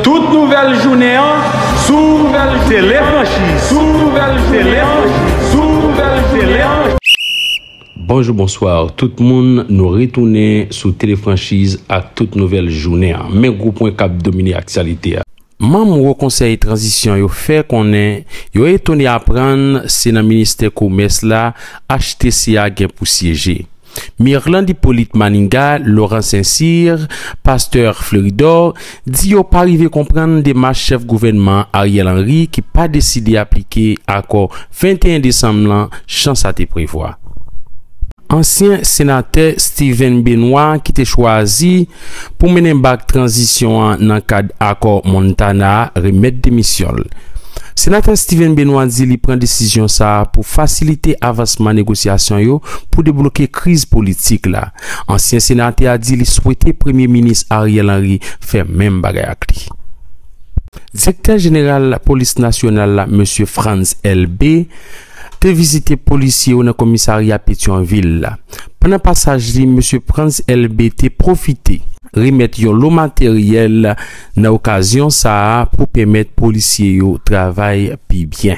Toute nouvelle journée, sous nouvelle télé-franchise, sous nouvelle télé-franchise, sous nouvelle télé-franchise. Bonjour, bonsoir. Tout le monde nous retourne sous téléfranchise à toute nouvelle journée. Mais groupe cap dominer actualité. Membre au conseil transition yo fait qu'on est yo étonné apprendre c'est dans ministère commerce là HTCA gain pour siéger. Mirland Hippolyte Maninga, Laurent Saint-Cyr, Pasteur Fleuridor, dit yo pas arrivé comprendre démarche chef gouvernement Ariel Henry qui pas décidé appliquer accord 21 décembre chance à te prévoir. Ancien sénateur Steven Benoit qui était choisi pour mener bac transition dans cadre accord Montana remettre démission. Sénateur Steven Benoit dit qu'il prend décision ça pour faciliter avancement négociation yo pour débloquer crise politique là. Ancien sénateur a dit qu'il souhaitait premier ministre Ariel Henry faire même bagaille avec lui. Directeur général de la police nationale monsieur Franz LB te visité policier au commissariat Pétionville. Pendant passage li monsieur Franz LB te profité remettre yon lot matériel dans occasion ça pour permettre policiers yo travail pi bien.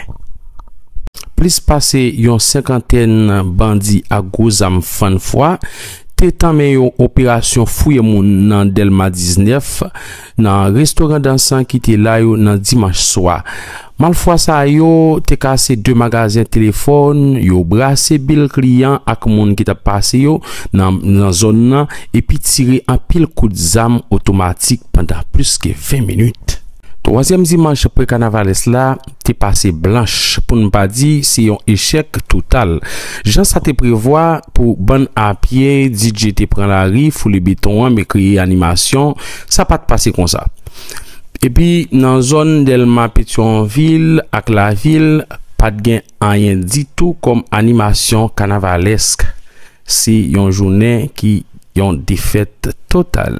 Plus passé yon 50 bandits à Gozam fan fois t'étant yon opération fouille moun nan Delma 19 nan restaurant dansant qui était là yo nan dimanche soir. Malfois ça yo te cassé deux magasins téléphone, yo brassé bill client ak moun qui t'a passé yo dans zone nan et puis tiré un pile coup de zam automatique pendant plus que 20 minutes. Troisième dimanche après carnaval là, t'es passé blanche pour ne pas dire c'est un échec total. Jean ça te prévoit pour bon à pied, DJ te prend la rue, foule le béton mais créer animation, ça pas te passer comme ça. Et puis dans zone Delma Pétionville ak la ville pas de gain rien du tout comme animation carnavalesque. C'est une journée qui yon défaite totale.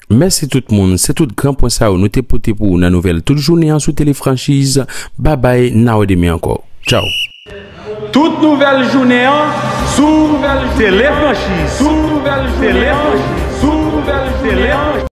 Merci tout le monde, c'est tout grand point ça nous te porté pour une nouvelle toute journée en sous téléfranchise. Bye bye, now demain encore. Ciao. Toute nouvelle journée, sous nouvelle télé-franchise, sous nouvelle télé-franchise, sous nouvelle télé-franchise.